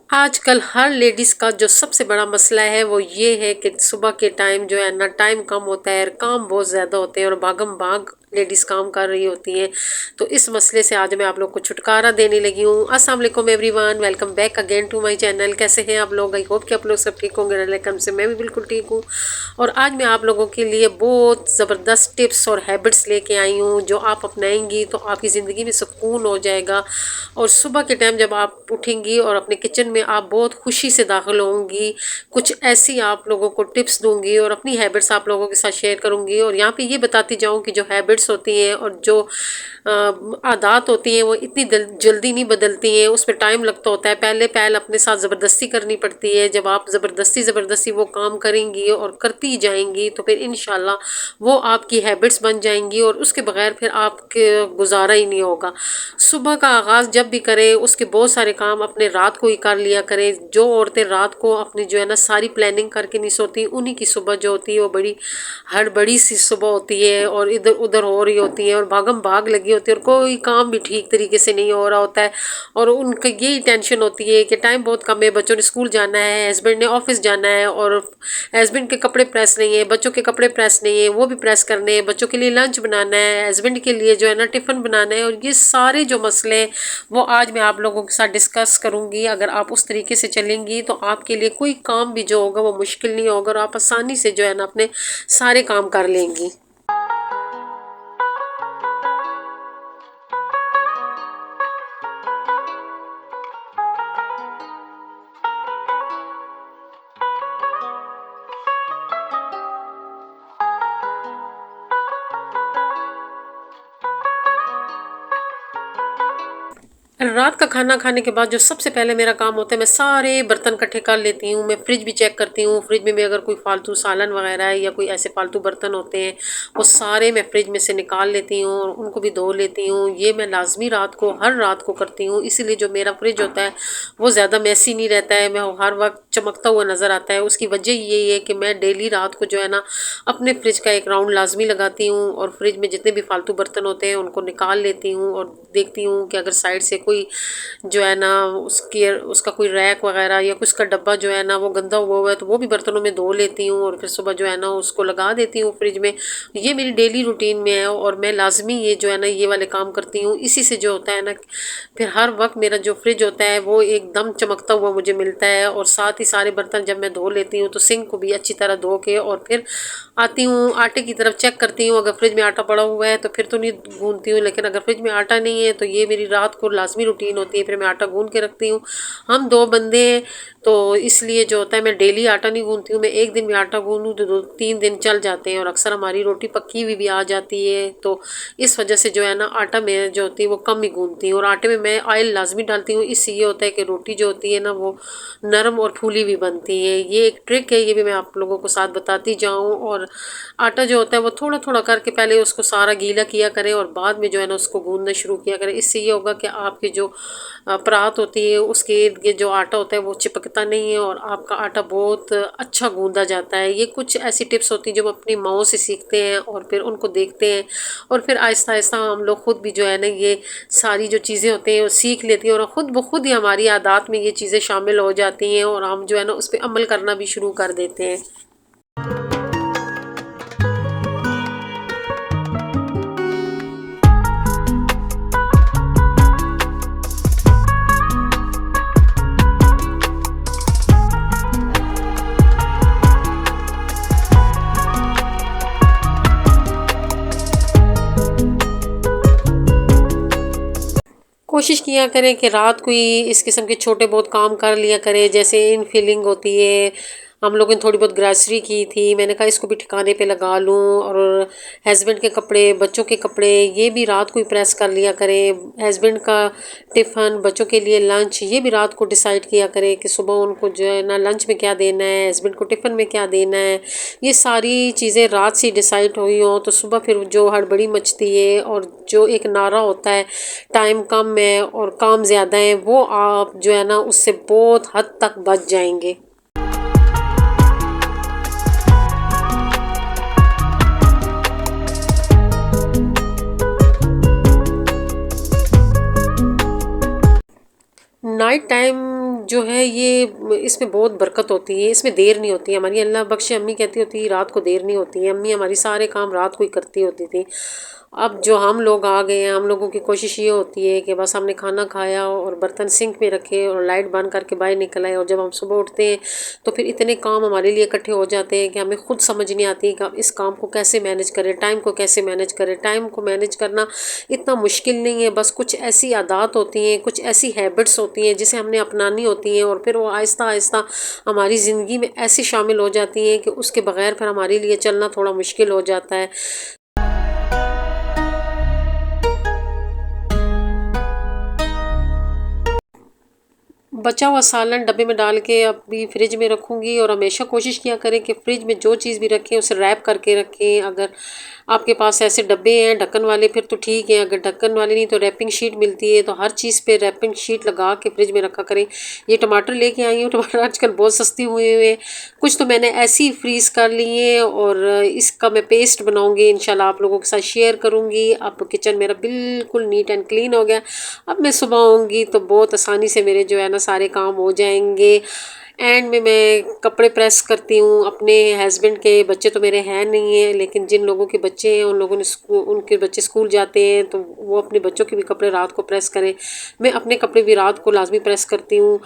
आजकल हर लेडीज़ का जो सबसे बड़ा मसला है वो ये है कि सुबह के टाइम जो है ना टाइम कम होता है, काम बहुत ज़्यादा होते हैं और भागम भाग लेडीज़ काम कर रही होती हैं। तो इस मसले से आज मैं आप लोग को छुटकारा देने लगी हूँ। अस्सलाम वालेकुम everyone, welcome back again to my channel. कैसे हैं आप लोग? आई होप कि आप लोग सब ठीक होंगे। वेलकम से मैं भी बिल्कुल ठीक हूँ। और आज मैं आप लोगों के लिए बहुत ज़बरदस्त टिप्स और हैबिट्स लेके आई हूँ जो आप अपनाएंगी तो आपकी ज़िंदगी में सुकून हो जाएगा। और सुबह के टाइम जब आप उठेंगी और अपने किचन में आप बहुत खुशी से दाखिल होंगी। कुछ ऐसी आप लोगों को टिप्स दूंगी और अपनी हैबिट्स आप लोगों के साथ शेयर करूंगी। और यहाँ पे ये बताती जाऊँ कि जो हैबिट्स होती हैं और जो आदत होती हैं वो इतनी जल्दी नहीं बदलती हैं, उसमें टाइम लगता होता है। पहले पहल अपने साथ ज़बरदस्ती करनी पड़ती है। जब आप ज़बरदस्ती वो काम करेंगी और करती जाएंगी तो फिर इंशाल्लाह वो आपकी हैबिट्स बन जाएंगी और उसके बगैर फिर आपके गुजारा ही नहीं होगा। सुबह का आगाज़ जब भी करें उसके बहुत सारे काम अपने रात को ही कर लिया करें। जो औरतें रात को अपनी जो है ना सारी प्लानिंग करके नहीं सोती, उन्हीं की सुबह जो होती है वो बड़ी हड़बड़ी सी सुबह होती है और इधर उधर हो रही होती है और भागम भाग लगी होती है और कोई काम भी ठीक तरीके से नहीं हो रहा होता है। और उनका यही टेंशन होती है कि टाइम बहुत कम है, बच्चों ने स्कूल जाना है, हस्बैंड ने ऑफिस जाना है और हस्बैंड के कपड़े प्रेस नहीं है, बच्चों के कपड़े प्रेस नहीं है, वो भी प्रेस करने हैं, बच्चों के लिए लंच बनाना है, हस्बैंड के लिए जो है ना टिफ़िन बनाना है। और ये सारे जो मसले हैं वो आज मैं आप लोगों के साथ डिस्कस करूंगी। अगर आप उस तरीके से चलेंगी तो आपके लिए कोई काम भी जो होगा वो मुश्किल नहीं होगा और आप आसानी से जो है ना अपने सारे काम कर लेंगी। रात का खाना खाने के बाद जो सबसे पहले मेरा काम होता है, मैं सारे बर्तन इकट्ठे कर लेती हूँ। मैं फ्रिज भी चेक करती हूँ, फ्रिज में भी अगर कोई फालतू सालन वगैरह है या कोई ऐसे फालतू बर्तन होते हैं वो सारे मैं फ्रिज में से निकाल लेती हूँ और उनको भी धो लेती हूँ। ये मैं लाजमी रात को हर रात को करती हूँ, इसीलिए जो मेरा फ्रिज होता है वो ज़्यादा मैसी नहीं रहता है, मैं हर वक्त चमकता हुआ नज़र आता है। उसकी वजह यही है कि मैं डेली रात को जो है ना अपने फ्रिज का एक राउंड लाजमी लगाती हूँ और फ्रिज में जितने भी फालतू बर्तन होते हैं उनको निकाल लेती हूँ और देखती हूँ कि अगर साइड से कोई जो है ना उसका कोई रैक वगैरह या कुछ का डब्बा जो है ना वो गंदा हुआ है तो वो भी बर्तनों में धो लेती हूँ और फिर सुबह जो है ना उसको लगा देती हूँ फ्रिज में। ये मेरी डेली रूटीन में है और मैं लाजमी ये जो है ना ये वाले काम करती हूँ। इसी से जो होता है ना फिर हर वक्त मेरा जो फ्रिज होता है वो एकदम चमकता हुआ मुझे मिलता है। और साथ ही सारे बर्तन जब मैं धो लेती हूँ तो सिंक को भी अच्छी तरह धो के और फिर आती हूँ आटे की तरफ चेक करती हूँ। अगर फ्रिज में आटा पड़ा हुआ है तो फिर तो नहीं गूंथती हूँ, लेकिन अगर फ्रिज में आटा नहीं है तो ये मेरी रात को लाजमी रूटीन होती है, फिर मैं आटा गूंद के रखती हूँ। हम दो बंदे हैं तो इसलिए जो होता है मैं डेली आटा नहीं गूंथती हूँ, मैं एक दिन में आटा गूंदूँ तो 2-3 दिन चल जाते हैं और अक्सर हमारी रोटी पक्की हुई भी आ जाती है। तो इस वजह से जो है ना आटा में जो होती है वो कम ही गूंथती हूँ और आटे में मैं ऑयल लाजमी डालती हूँ। इससे ये होता है कि रोटी जो होती है ना वो नरम और फूली भी बनती है। ये एक ट्रिक है, ये भी मैं आप लोगों को साथ बताती जाऊँ। और आटा जो होता है वो थोड़ा थोड़ा करके पहले उसको सारा गीला किया करें और बाद में जो है ना उसको गूंदना शुरू किया करें। इससे ये होगा कि आपकी जो परात होती है उसके इर्द गिर्द जो आटा होता है वो चिपकता नहीं है और आपका आटा बहुत अच्छा गूंदा जाता है। ये कुछ ऐसी टिप्स होती हैं जो हम अपनी माओं से सीखते हैं और फिर उनको देखते हैं और फिर आहिस्ता आहिस्ता हम लोग खुद भी जो है ना ये सारी जो चीज़ें होती हैं वो सीख लेती हैं और ख़ुद ब खुद ही हमारी आदत में ये चीज़ें शामिल हो जाती हैं और हम जो है ना उस पर अमल करना भी शुरू कर देते हैं। कोशिश किया करें कि रात को ही इस किस्म के छोटे बहुत काम कर लिया करें। जैसे इन फीलिंग होती है, हम लोगों ने थोड़ी बहुत ग्रॉसरी की थी, मैंने कहा इसको भी ठिकाने पे लगा लूँ। और हस्बैंड के कपड़े, बच्चों के कपड़े, ये भी रात को ही प्रेस कर लिया करें। हस्बैंड का टिफ़िन, बच्चों के लिए लंच, ये भी रात को डिसाइड किया करें कि सुबह उनको जो है ना लंच में क्या देना है, हस्बैंड को टिफ़िन में क्या देना है। ये सारी चीज़ें रात से डिसाइड हुई हों तो सुबह फिर जो हड़बड़ी मचती है और जो एक नारा होता है टाइम कम है और काम ज़्यादा है, वो आप जो है ना उससे बहुत हद तक बच जाएंगे। नाइट टाइम जो है ये इसमें बहुत बरकत होती है, इसमें देर नहीं होती है। हमारी अल्लाह बख्शे अम्मी कहती होती रात को देर नहीं होती है। अम्मी हमारी सारे काम रात को ही करती होती थी। अब जो हम लोग आ गए हैं, हम लोगों की कोशिश ये होती है कि बस हमने खाना खाया और बर्तन सिंक में रखे और लाइट बंद करके बाहर निकल आए। और जब हम सुबह उठते हैं तो फिर इतने काम हमारे लिए इकट्ठे हो जाते हैं कि हमें खुद समझ नहीं आती कि इस काम को कैसे मैनेज करें, टाइम को कैसे मैनेज करें। टाइम को मैनेज करना इतना मुश्किल नहीं है, बस कुछ ऐसी आदत होती हैं, कुछ ऐसी हैबिट्स होती हैं जिसे हमने अपनानी होती हैं और फिर वो आहिस्ता आहिस्ता हमारी ज़िंदगी में ऐसी शामिल हो जाती हैं कि उसके बगैर फिर हमारे लिए चलना थोड़ा मुश्किल हो जाता है। बचा हुआ सालन डब्बे में डाल के अभी फ्रिज में रखूँगी। और हमेशा कोशिश किया करें कि फ्रिज में जो चीज़ भी रखें उसे रैप करके रखें। अगर आपके पास ऐसे डब्बे हैं ढक्कन वाले फिर तो ठीक है, अगर ढक्कन वाले नहीं तो रैपिंग शीट मिलती है, तो हर चीज़ पे रैपिंग शीट लगा के फ्रिज में रखा करें। ये टमाटर लेके आई हूँ, टमाटर आजकल बहुत सस्ते हुए हुए हैं। कुछ तो मैंने ऐसे ही फ्रीज़ कर लिए हैं और इसका मैं पेस्ट बनाऊँगी, इंशाल्लाह आप लोगों के साथ शेयर करूँगी। अब किचन मेरा बिल्कुल नीट एंड क्लीन हो गया। अब मैं सुबह आऊँगी तो बहुत आसानी से मेरे जो है ना सारे काम हो जाएंगे। एंड में मैं कपड़े प्रेस करती हूँ अपने हस्बैंड के। बच्चे तो मेरे हैं नहीं हैं, लेकिन जिन लोगों के बच्चे हैं उन लोगों ने उनके बच्चे स्कूल जाते हैं तो वो अपने बच्चों के भी कपड़े रात को प्रेस करें। मैं अपने कपड़े भी रात को लाजमी प्रेस करती हूँ।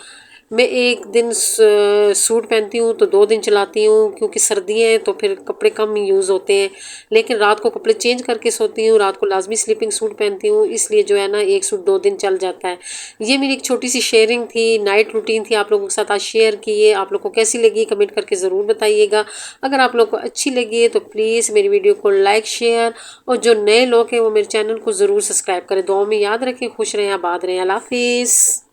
मैं एक दिन सूट पहनती हूँ तो 2 दिन चलाती हूँ, क्योंकि सर्दियाँ हैं तो फिर कपड़े कम यूज़ होते हैं। लेकिन रात को कपड़े चेंज करके सोती हूँ, रात को लाजमी स्लीपिंग सूट पहनती हूँ, इसलिए जो है ना एक सूट 2 दिन चल जाता है। ये मेरी एक छोटी सी शेयरिंग थी, नाइट रूटीन थी, आप लोगों के साथ आज शेयर की है। आप लोग को कैसी लगी कमेंट करके ज़रूर बताइएगा। अगर आप लोग को अच्छी लगी है तो प्लीज़ मेरी वीडियो को लाइक शेयर, और जो नए लोग हैं वो मेरे चैनल को ज़रूर सब्सक्राइब करें। दुआओं में याद रखें। खुश रहें, आबाद रहें। अल्लाह हाफिज़।